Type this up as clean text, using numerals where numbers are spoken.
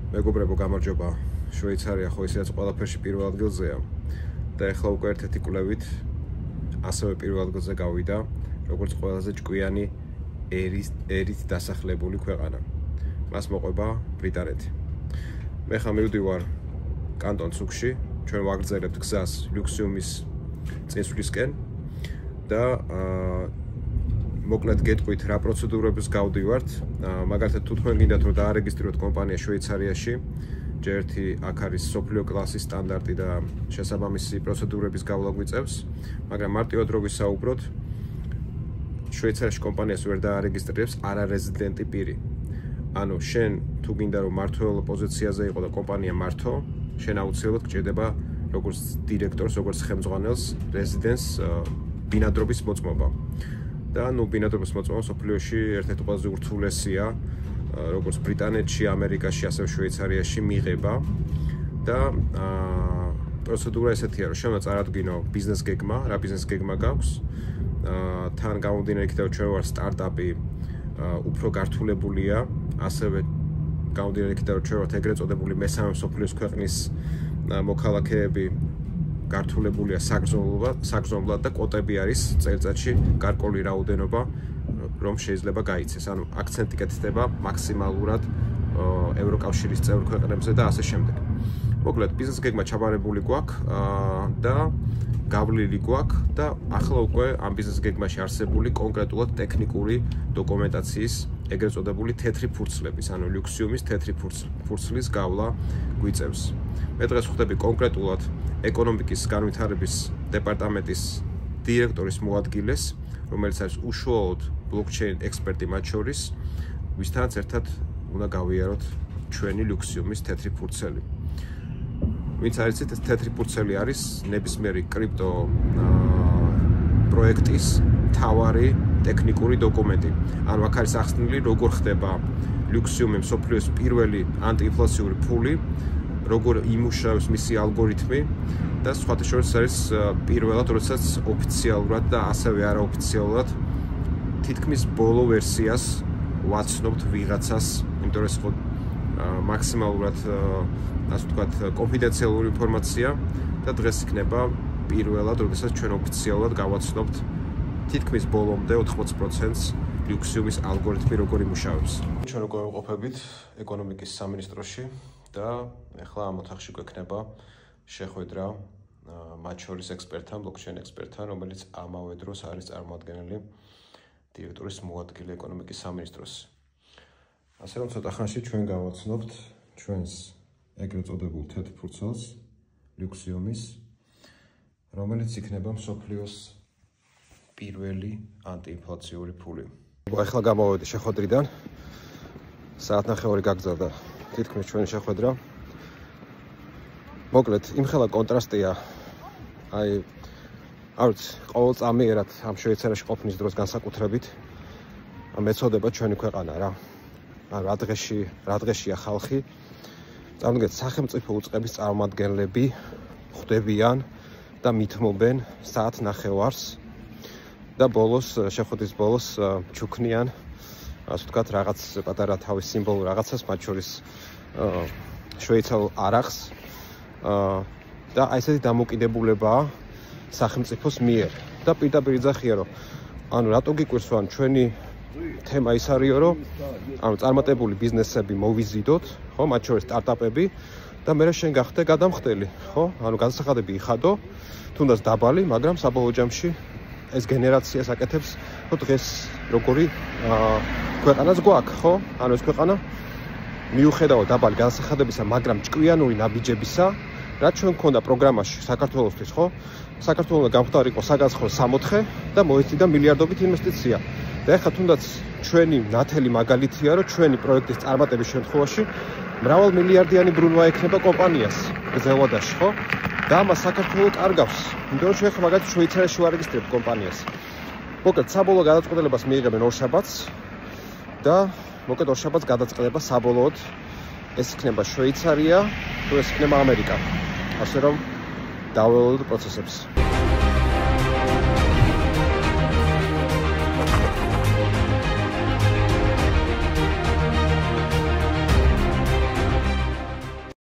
მეგობრებო, გამარჯობა. შვეიცარია ხო ისედაც ყველაფერში პირველ ადგილზეა და ეხლა უკვე ერთ-ერთი კვლევით ასევე პირველ ადგილზე გავიდა, როგორც ყველაზე ჭკვიანი ერით დასახლებული ქვეყანა. მას მოყვება ბრიტანეთი. მე ხა მივდივარ კანტონ ცუკში, ჩვენ ვაგრძელებთ გზას ლუქსიუმის წინსვლისკენ და მოკლედ გეტყვით რა პროცედურებს გავდივართ. მაგალითად თუ თქვენ გინდათ რომ დაარეგისტრიროთ კომპანია შვეიცარიაში, ჯერ ერთი აქ არის სოფლიო კლასის სტანდარტი და შესაბამისი პროცედურების გავლა გვიწევს, მაგრამ მარტივად რო ვისაუბროთ, შვეიცარიაში კომპანიას ვერ დაარეგისტრირებს არარეზიდენტი პირი. ანუ შენ თუ გინდა რომ მმართველ პოზიციაზე იყო და კომპანია მართო, შენ აუცილებლად გჭირდება როგორც დირექტორს, როგორც ხელმძღვანელს რეზიდენს ბინადრობის მოწმობა. და ბინადრობის მოწმობა სოფლიოში ერთ-ერთი ყველაზე ურთულესია, როგორც ბრიტანეთში, ამერიკაში, ასევე შვეიცარიაში მიღება და პროცედურა ესეთია, რომ შენ უნდა წარადგინო ბიზნეს გეგმა, რა ბიზნეს გეგმა გაქვს. თან გამომდინარე იქიდან, რომ ჩვენ ვარ სტარტაპი, უფრო გართულებულია, ასევე გამომდინარე იქიდან, რომ ჩვენ ვართ ეგრეთ წოდებული მესამე მსოფლიოს ქვეყნის მოქალაქეები, გართულებულია საგრძნობლად და კვოტები არის წელიწადში გარკვეული რაოდენობა, რომ შეიძლება გაიცეს. ანუ აქცენტი კეთდება მაქსიმალურად ევროკავშირის წევრ ქვეყნებზე და ასე შემდეგ. მოკლედ, ბიზნეს გეგმა ჩაბარებული გვაქვს და გავლილი გვაქვს და ახლა უკვე ამ ბიზნეს გეგმაში არსებული კონკრეტულად ტექნიკური დოკუმენტაციის ეგრეთ წოდებული თეთრი ფურცლების, ანუ ლუქსიუმის თეთრი ფურცლის გავლა გვიწევს. მე დღეს ვხვდები კონკრეტულად ეკონომიკის განვითარების დეპარტამენტის დირექტორის მოადგილეს, რომელიც არის უშუალოდ ბლოკჩეინ ექსპერტი მათ შორის, ვისთანაც ერთად უნდა გავიაროთ ჩვენი ლუქსიუმის თეთრი ფურცელი. ვინც არიცით, ეს თეთრი ფურცელი არის ნებისმიერი კრიპტო პროექტის მთავარი ტექნიკური დოკუმენტი. ანუ აქ არის ახსნილი, როგორ ხდება ლუქსიუმი მსოფლიოს პირველი ანტიინფლაციური ფული, როგორ იმუშავებს მისი ალგორითმი და სხვათა შორის არის პირველად, როდესაც ოფიციალურად და ასევე არაოფიციალურად თითქმის ბოლო ვერსიას ვაცნობთ ვიღაცას, იმიტომ რომ ეს ხო მაქსიმალურად ასე ვთქვათ, კონფიდენციალური ინფორმაცია და დღეს იქნება პირველად, როდესაც ჩვენ ოფიციალურად გავაცნობთ თითქმის ბოლომდე 80%-ს ლუქსიუმის ალგორითმი როგორ იმუშავებს. ჩვენ უკვე ვიმყოფებით ეკონომიკის სამინისტროში და ახლა ამ ოთახში გვექნება შეხვედრა მათ შორის ექსპერტთან, ბლოკჩეინ ექსპერტთან, რომელიც ამავე დროს არის წარმოადგენელი დირექტორის მოადგილე ეკონომიკის სამინისტროს. ასე რომ ცოტა ხანში ჩვენ გავაცნობთ ჩვენს ეგრეთ წოდებულ თეთრ ფურცელს ლუქსიუმის, რომელიც იქნება მსოფლიოს პირველი ანტიინფლაციური ფული. ახლა გამოვედი შეხვედრიდან. საათნახევარი გაგრძელდა თითქმის ჩვენი შეხვედრა. მოკლედ, იმხელა კონტრასტია აი არც ყოველწამიერად ამ შვეიცარიაში ყოფნის დროს განსაკუთრებით მეწოდება ჩვენი ქვეყანა რა. ანუ რა დღეშია ხალხი. წარმოგიდგენთ, სახელმწიფო უწყების წარმომადგენლები ხვდებიან და მithმობენ საათნახევარს და ბოლოს, შეხვედრის ბოლოს ჩუქნიან, ასე ვთქვათ, რაღაც პატარა თავის სიმბოლურ რაღაცას, მათ შორის შვეიცარიულ არახს და აი ესეთი დამოკიდებულებაა სახელმწიფოს მიერ. და პირდაპირ იძახია, რომ ანუ რატო გიკვირს, რომ ჩვენი თემა ის არისო, რომ ანუ წარმატებული ბიზნესები მოვიზიდოთ, ხო, მათ შორის სტარტაპები და მე შენ გახდე გადამხდელი, ხო? ანუ განსახადები იხადო, თუნდაც დაბალი, მაგრამ საბოლოო ჯამში ეს გენერაციას აკეთებს, რომ დღეს როგორი ქვეყანაც გვაქვს, ხო? ანუ ეს ქვეყანა მიუხედავად დაბალი განსახადებისა, მაგრამ ჭკვიანური ნაბიჯებისა, რაც ჩვენ გქონდა პროგრამაში საქართველოსთვის, ხო? საქართველოს უნდა გამხდარიყო საგანსხლო 64 და მოეწიდა მილიარდობით ინვესტიცია. და ეხლა თუნდაც ჩვენი ნათელი მაგალითია, რომ ჩვენი პროექტის წარმატების შემთხვევაში მრავალ მილიარდიანი ბრუნვა ექნება კომპანიას გრძელვადაში, ხო? და ამას საქართველოს კარგავს. იმიტომ რომ ჩვენ ხა მაგალითად შვეიცარიაში ვარეგისტრირებთ კომპანიას. მოკლედ, საბოლოო გადაწყვეტილებას მიიღებენ ორშაბათს და მოკლედ ორშაბათს გადაწყდება საბოლოოდ ეს იქნება შვეიცარია, თუ ეს იქნება ამერიკა. ასე რომ დაველოდოთ პროცესებს.